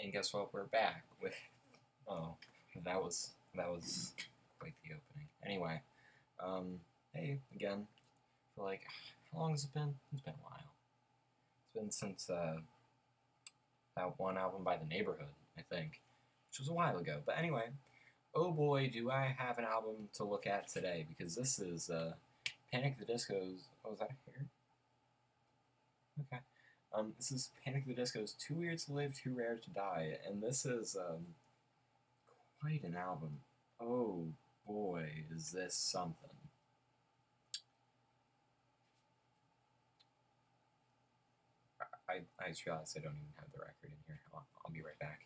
And guess what? We're back with. Oh, that was quite the opening. Anyway, hey again. For like, how long has it been? It's been a while. It's been since that one album by The Neighborhood, I think, which was a while ago. But anyway, oh boy, do I have an album to look at today because this is Panic! At the Disco's. Oh, is that a hair? Okay. This is Panic! At the Disco's Too Weird to Live, Too Rare to Die, and this is quite an album. Oh boy, is this something. I just realized I don't even have the record in here. I'll be right back.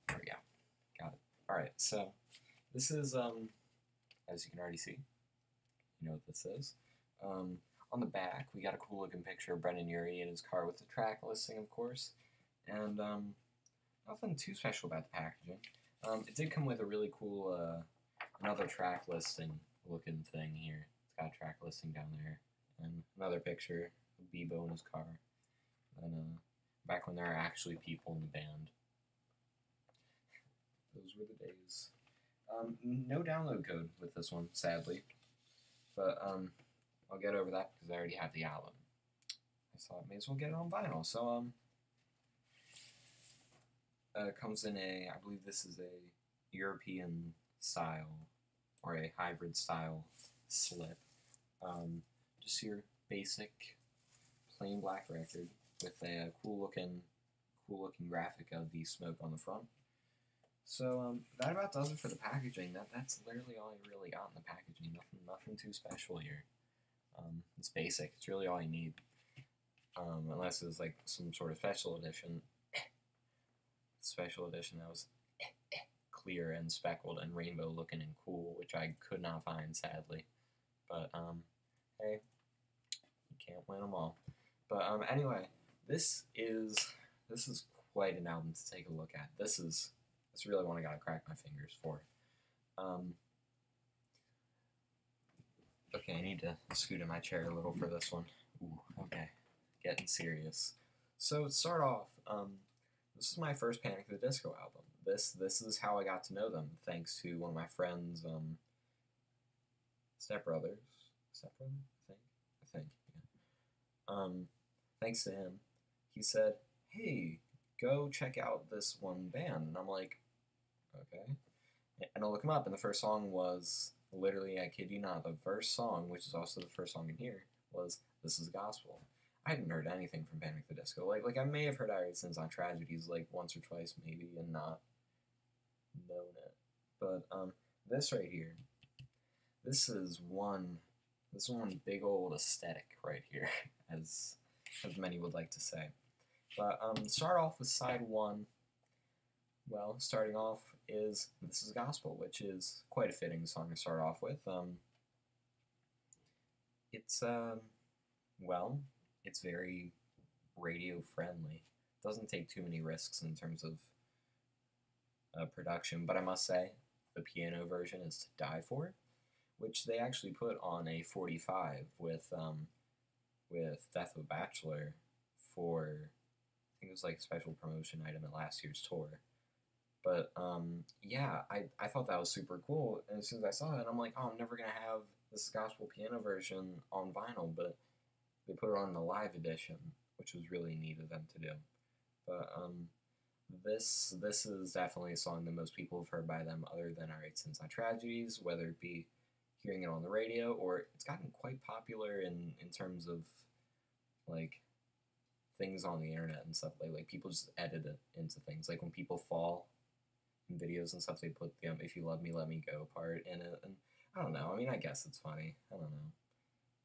There we go. Got it. Alright, so this is, as you can already see, you know what this is. On the back, we got a cool looking picture of Brendan Urie in his car with the track listing, of course. And nothing too special about the packaging. It did come with a really cool, another track listing looking thing here. It's got a track listing down there. And another picture of Bebo in his car. And back when there were actually people in the band. Those were the days. No download code with this one, sadly. But I'll get over that because I already have the album. I thought I may as well get it on vinyl. So it comes in a, I believe this is a European style or a hybrid style slip. Just your basic plain black record with a cool looking graphic of the smoke on the front. So that about does it for the packaging. That's literally all I really got in the packaging. Nothing too special here. It's basic. It's really all you need. Unless it was like some sort of special edition. Special edition that was clear and speckled and rainbow looking and cool, which I could not find, sadly. But hey, you can't win them all. But anyway, this is quite an album to take a look at. This really one I gotta crack my fingers for. Okay, I need to scoot in my chair a little for this one. Ooh, okay, getting serious. So to start off, this is my first Panic! At the Disco album. This is how I got to know them, thanks to one of my friends' stepbrothers. Stepbrother, I think, yeah. Thanks to him, he said, "Hey, go check out this one band," and I'm like, okay. And I look him up, and the first song was literally, I kid you not, the first song, which is also the first song in here, was "This Is Gospel." I hadn't heard anything from Panic! At the Disco. Like I may have heard Irie Sins on Tragedies like once or twice maybe, and not known it. But this right here, this is one big old aesthetic right here, as many would like to say. But start off with side one. Well, starting off is "This Is Gospel," which is quite a fitting song to start off with. It's well, it's very radio friendly. Doesn't take too many risks in terms of production, but I must say the piano version is to die for, which they actually put on a 45 with Death of a Bachelor for, I think it was like a special promotion item at last year's tour. But yeah, I thought that was super cool, and as soon as I saw it, I'm like, oh, I'm never gonna have this gospel piano version on vinyl, but they put it on the live edition, which was really neat of them to do. But this is definitely a song that most people have heard by them, other than Irie Sins on Tragedies, whether it be hearing it on the radio, or it's gotten quite popular in terms of like things on the internet and stuff. Like people just edit it into things. Like when people fall in videos and stuff, they put the "If You Love Me, Let Me Go" part in it, and I don't know. I mean, I guess it's funny. I don't know.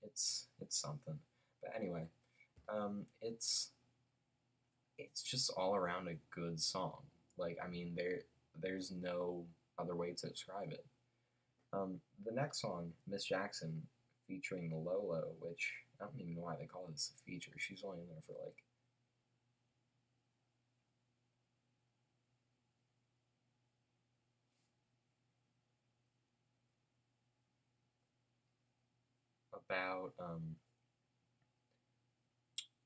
It's something. But anyway, it's just all around a good song. Like I mean, there's no other way to describe it. The next song, Miss Jackson, featuring the Lolo, which I don't even know why they call this a feature. She's only in there for like about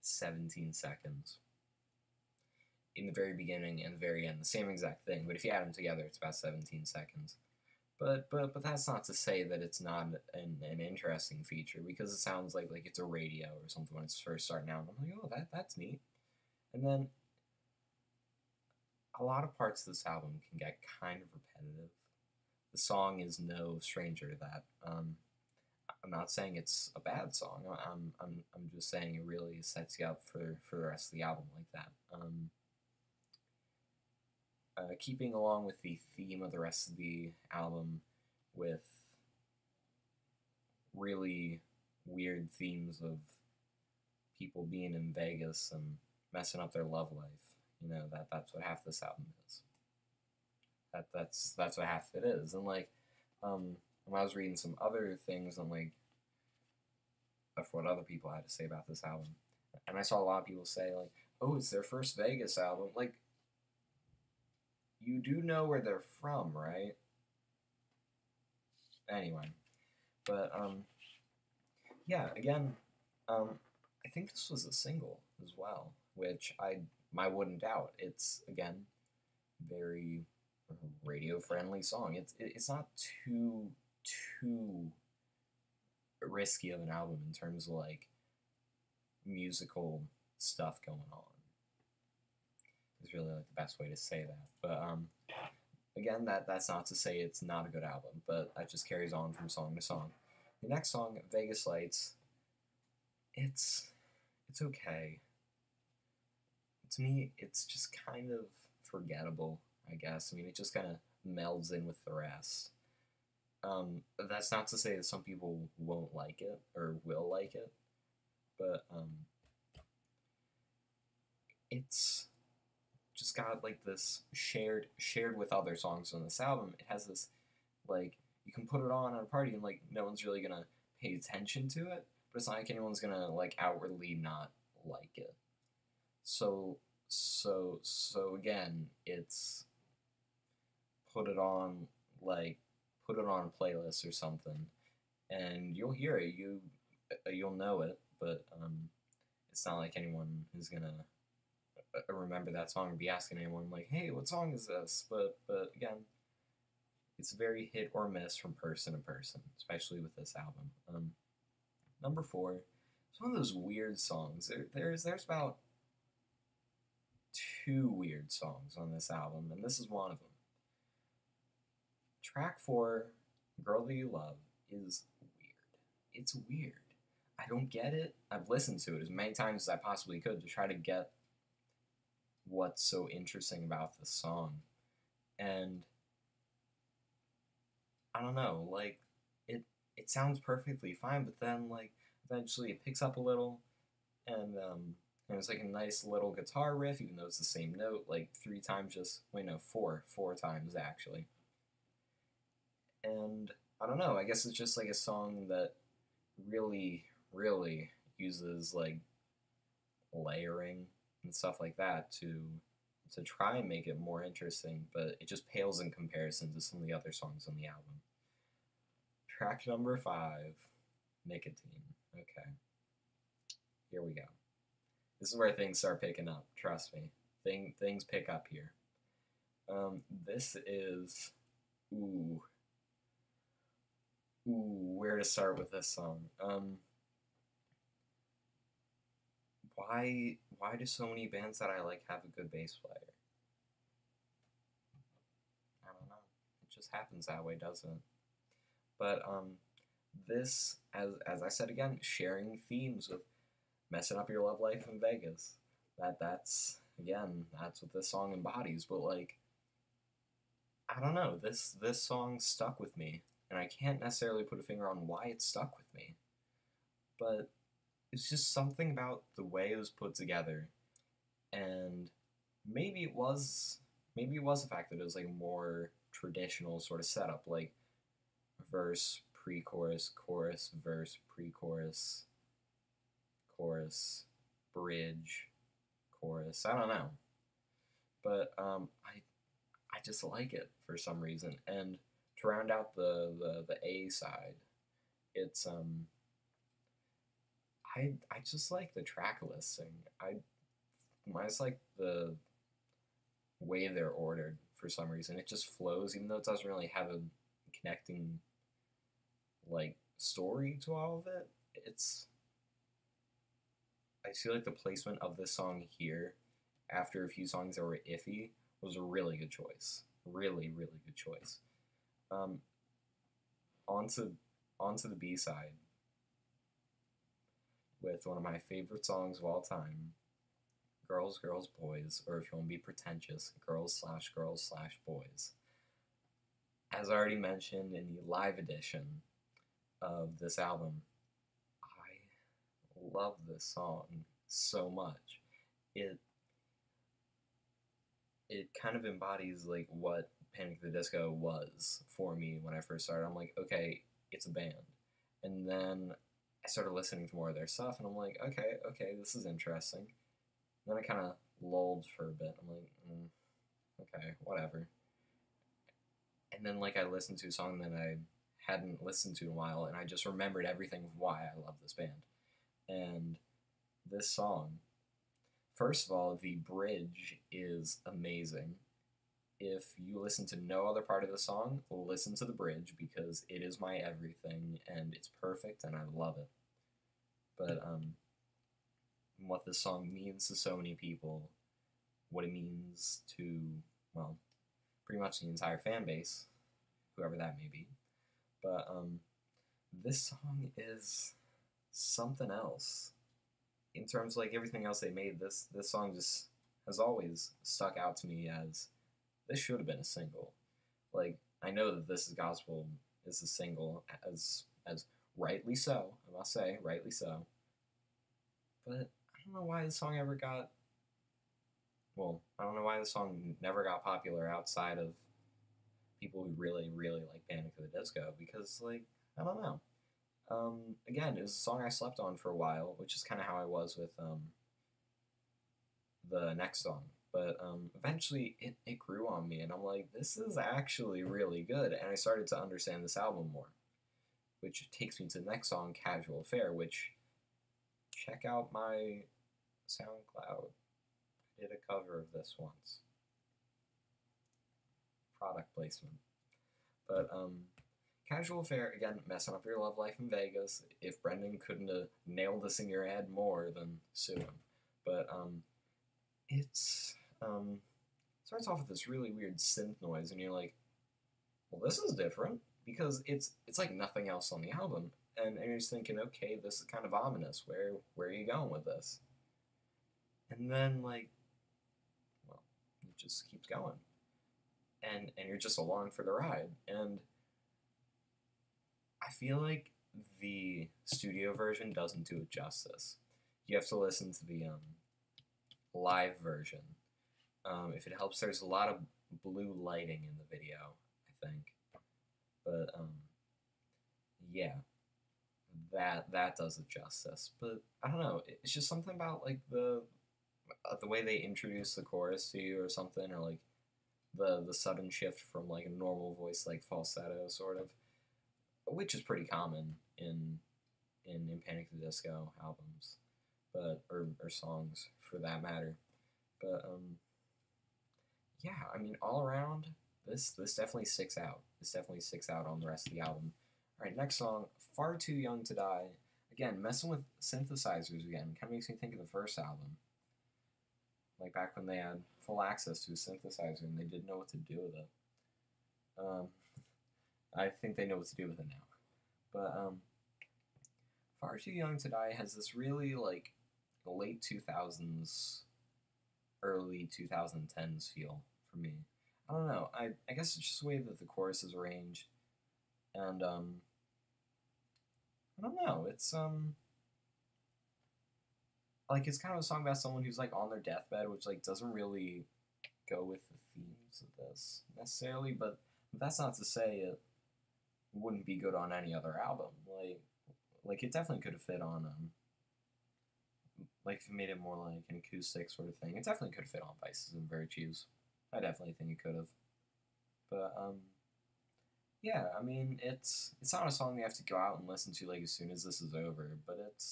17 seconds in the very beginning and the very end, the same exact thing. But if you add them together, it's about 17 seconds. But that's not to say that it's not an interesting feature, because it sounds like it's a radio or something when it's first starting out. I'm like, oh, that's neat. And then a lot of parts of this album can get kind of repetitive. The song is no stranger to that. I'm not saying it's a bad song. I'm just saying it really sets you up for the rest of the album like that. Keeping along with the theme of the rest of the album, with really weird themes of people being in Vegas and messing up their love life. That's what half this album is. That's what half it is. And when I was reading some other things on of what other people had to say about this album, and I saw a lot of people say oh, it's their first Vegas album. You do know where they're from, right? Anyway, but yeah, again, I think this was a single as well, which I wouldn't doubt. It's again very radio friendly song. It's not too risky of an album in terms of musical stuff going on. Is really the best way to say that. But again, that's not to say it's not a good album, but that just carries on from song to song. The next song, Vegas Lights, it's okay. To me, it's just kind of forgettable, I guess. I mean, it just kind of melds in with the rest. That's not to say that some people won't like it or will like it, but it's just got this shared with other songs on this album. It has this you can put it on at a party and no one's really gonna pay attention to it, but it's not like anyone's gonna outwardly not like it. So again, it's put it on a playlist or something, and you'll hear it. You'll know it, but it's not like anyone is gonna remember that song or be asking anyone hey, what song is this? But again, it's very hit or miss from person to person, especially with this album. Number 4, it's one of those weird songs. There's about 2 weird songs on this album, and this is one of them. Track 4, Girl That You Love, is weird. It's weird. I don't get it. I've listened to it as many times as I possibly could to try to get what's so interesting about this song. And I don't know, it sounds perfectly fine, but then eventually it picks up a little, and it's a nice little guitar riff, even though it's the same note 3 times, four times actually. And I don't know, I guess it's just a song that really uses layering and stuff like that to try and make it more interesting, but it just pales in comparison to some of the other songs on the album. Track number 5, Nicotine. Okay. Here we go. This is where things start picking up, trust me. Things pick up here. This is... where to start with this song? Why do so many bands that I like have a good bass player? I don't know. It just happens that way, doesn't it? But this, as I said again, sharing themes of messing up your love life in Vegas. That's what this song embodies. But I don't know. This song stuck with me, and I can't necessarily put a finger on why it stuck with me. But it's just something about the way it was put together, and maybe it was the fact that it was more traditional sort of setup, verse, pre-chorus, chorus, verse, pre-chorus, chorus, bridge, chorus. I don't know, but I just like it for some reason. And to round out the A side, it's I just like the track listing. Mine's like the way they're ordered for some reason. It just flows, even though it doesn't really have a connecting like story to all of it. It's I feel like the placement of this song here, after a few songs that were iffy, was a really good choice. Really, really good choice. Um, onto onto the B side with one of my favorite songs of all time, "Girls, Girls, Boys," or if you want to be pretentious, "Girls/Girls/Boys." As I already mentioned in the live edition of this album, I love this song so much. It it kind of embodies like what Panic at the Disco was for me when I first started. I'm like, okay, it's a band, and then I started listening to more of their stuff, and I'm like, okay, this is interesting. And then I kind of lulled for a bit. I'm like, okay, whatever. And then like I listened to a song that I hadn't listened to in a while, and I just remembered everything of why I love this band. And this song, first of all, the bridge is amazing. If you listen to no other part of the song, listen to the bridge because it is my everything and it's perfect and I love it. But what this song means to so many people, what it means to, well, pretty much the entire fan base, whoever that may be. But this song is something else. In terms of like everything else they made, this song just has always stuck out to me as this should have been a single. Like I know that This Is Gospel is a single, as rightly so, I must say, rightly so. But I don't know why the song ever got. Well, I don't know why the song never got popular outside of people who really, really like Panic at the Disco. Because like I don't know. Again, it was a song I slept on for a while, which is kind of how I was with the next song. But eventually it grew on me, and I'm like, this is actually really good. And I started to understand this album more, which takes me to the next song, Casual Affair, which check out my SoundCloud. I did a cover of this once. Product placement. But Casual Affair, again, messing up your love life in Vegas. If Brendan couldn't have nailed this in your head more, then sue him. But it's starts off with this really weird synth noise, and you're like, well, this is different because it's like nothing else on the album, and you're just thinking, okay, this is kind of ominous. Where are you going with this? And then like, well, it just keeps going, and you're just along for the ride, and I feel like the studio version doesn't do it justice. You have to listen to the live version. If it helps, there's a lot of blue lighting in the video, I think. But yeah, that does it justice. But I don't know. It's just something about like the way they introduce the chorus to you or something, or like the sudden shift from like a normal voice like falsetto sort of, which is pretty common in Panic at the Disco albums, but or songs for that matter. But yeah, I mean all around this definitely sticks out. This definitely sticks out on the rest of the album. All right, next song, Far Too Young to Die. Again, messing with synthesizers again. Kind of makes me think of the first album, like back when they had full access to a synthesizer and they didn't know what to do with it. Um, I think they know what to do with it now. But Far Too Young to Die has this really like late 2000s, early 2010s feel for me. I don't know. I guess it's just the way that the chorus is arranged, and I don't know. It's like it's kind of a song about someone who's like on their deathbed, which like doesn't really go with the themes of this necessarily. But that's not to say it wouldn't be good on any other album. Like it definitely could have fit on like if it made it more like an acoustic sort of thing. It definitely could have fit on Vices and Virtues. I definitely think it could have. But yeah, I mean it's not a song you have to go out and listen to like as soon as this is over, but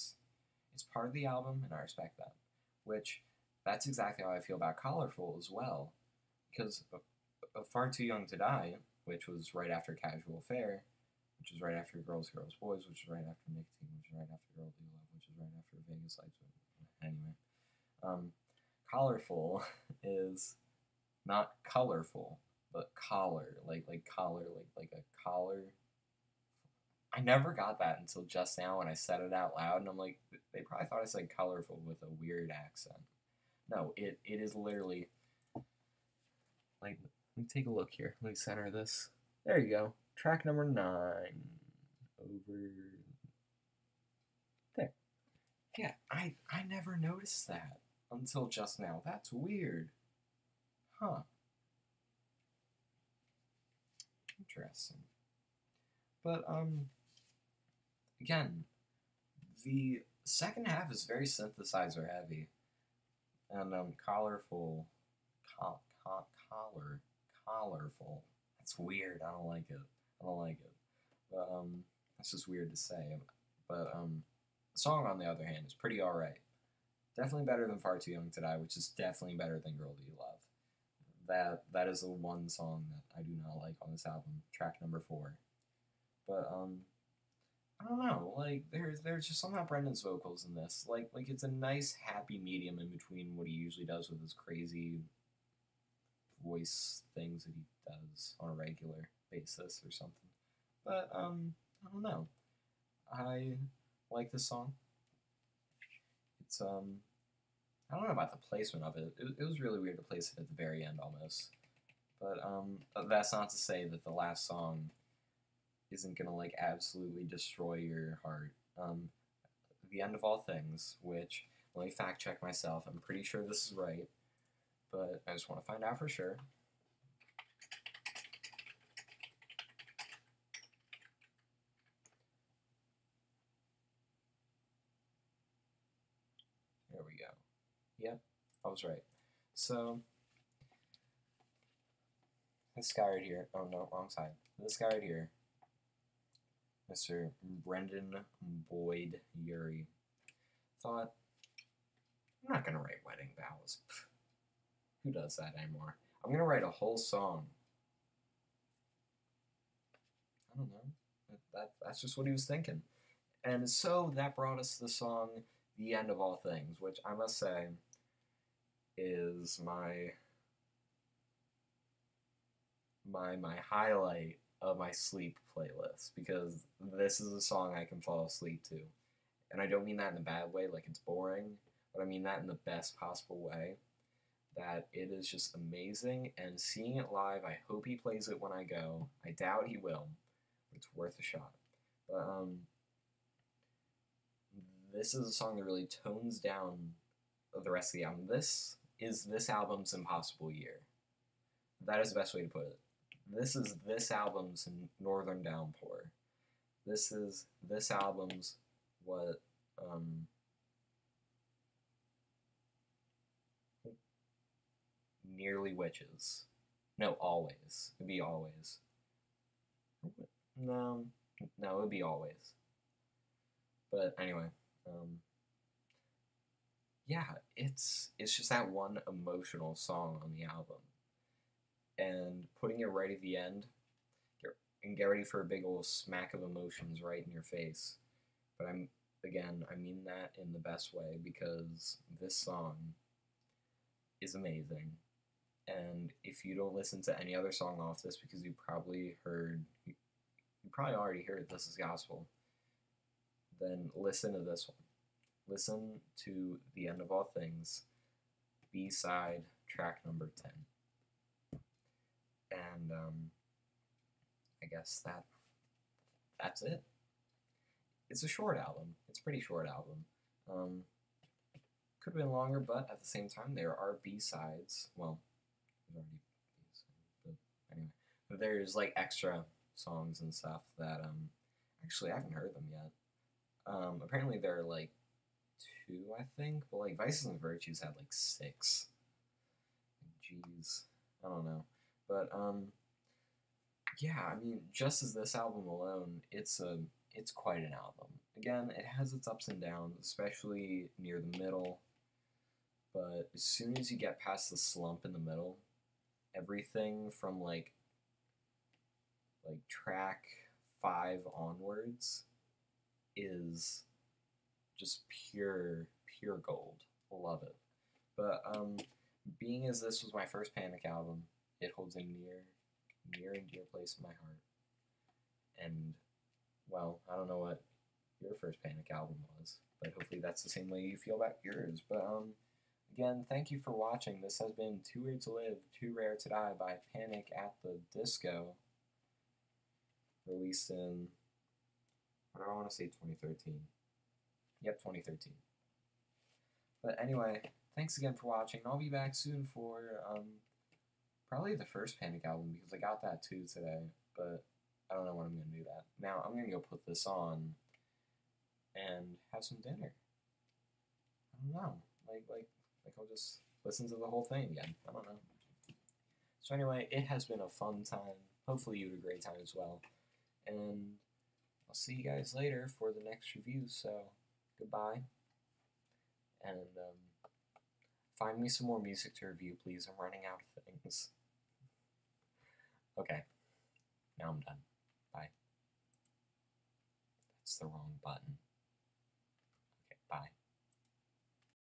It's part of the album, and I respect that. Which, that's exactly how I feel about Colorful as well, because Far Too Young to Die, which was right after Casual Affair, which was right after Girls, Girls, Boys, which was right after Nicotine, which was right after Girl Do Love, which was right after Vegas Lights. Anyway, Colorful is not colorful, but collar, like collar, like a collar. I never got that until just now when I said it out loud, and I'm like, they probably thought I said colorful with a weird accent. No, it is literally like. Let me take a look here. Let me center this. There you go. Track number 9. Over there. Yeah, I never noticed that until just now. That's weird. Huh. Interesting. But again, the second half is very synthesizer heavy. And colorful colorful. That's weird. I don't like it. I don't like it. But that's just weird to say. But the song on the other hand is pretty alright. Definitely better than Far Too Young to Die, which is definitely better than Girl Do You Love. That is the one song that I do not like on this album, track number 4. But I don't know, like there's just something about Brendan's vocals in this. Like it's a nice happy medium in between what he usually does with his crazy voice things that he does on a regular basis or something. But I don't know. I like this song. It's I don't know about the placement of it. It was really weird to place it at the very end almost. But that's not to say that the last song isn't gonna like absolutely destroy your heart. The End of All Things, which let me fact check myself. I'm pretty sure this is right, but I just want to find out for sure. There we go. Yep, I was right. So this guy right here. Oh no, wrong side. This guy right here, Mr. Brendan Boyd Urie, thought, I'm not gonna write wedding vows. Who does that anymore? I'm gonna write a whole song. I don't know. That's just what he was thinking. And so that brought us to the song The End of All Things, which I must say is my highlight of my sleep playlist, because this is a song I can fall asleep to. And I don't mean that in a bad way, like it's boring, but I mean that in the best possible way. That it is just amazing, and seeing it live, I hope he plays it when I go. I doubt he will, but it's worth a shot. But this is a song that really tones down the rest of the album. This is this album's Impossible Year. That is the best way to put it. This is this album's Northern Downpour. This is this album's what Nearly Witches. No, Always. It'd be Always. No, no, it would be Always. But anyway, yeah, it's just that one emotional song on the album, and putting it right at the end, and get ready for a big old smack of emotions right in your face. But I mean that in the best way, because this song is amazing. And if you don't listen to any other song off this, because you probably already heard This Is Gospel, then listen to this one. Listen to The End of All Things, B-side, track number 10. And I guess that's it. It's a short album. It's a pretty short album. Could have been longer, but at the same time, there are B-sides. Well, there's already B-sides, but anyway. But there's like extra songs and stuff that actually I haven't heard them yet. Apparently there are like 2, I think, but like Vices and Virtues had like 6. Jeez, I don't know, but yeah, I mean, just as this album alone, it's a it's quite an album. Again, it has its ups and downs, especially near the middle. But as soon as you get past the slump in the middle, everything from track 5 onwards is just pure gold. Love it. But being as this was my first Panic album, it holds a near and dear place in my heart. And well, I don't know what your first Panic album was, but hopefully that's the same way you feel about yours. But again, thank you for watching. This has been Too Weird to Live, Too Rare to Die by Panic at the Disco, released in, what do I want to say, 2013? Yep, 2013. But anyway, thanks again for watching. I'll be back soon for probably the first Panic album, because I got that too today, but I don't know when I'm going to do that. Now, I'm going to go put this on and have some dinner. I don't know. Like I'll just listen to the whole thing again. I don't know. So anyway, it has been a fun time. Hopefully you had a great time as well. And I'll see you guys later for the next review. So, goodbye. And find me some more music to review, please. I'm running out of things. Okay. Now I'm done. Bye. That's the wrong button.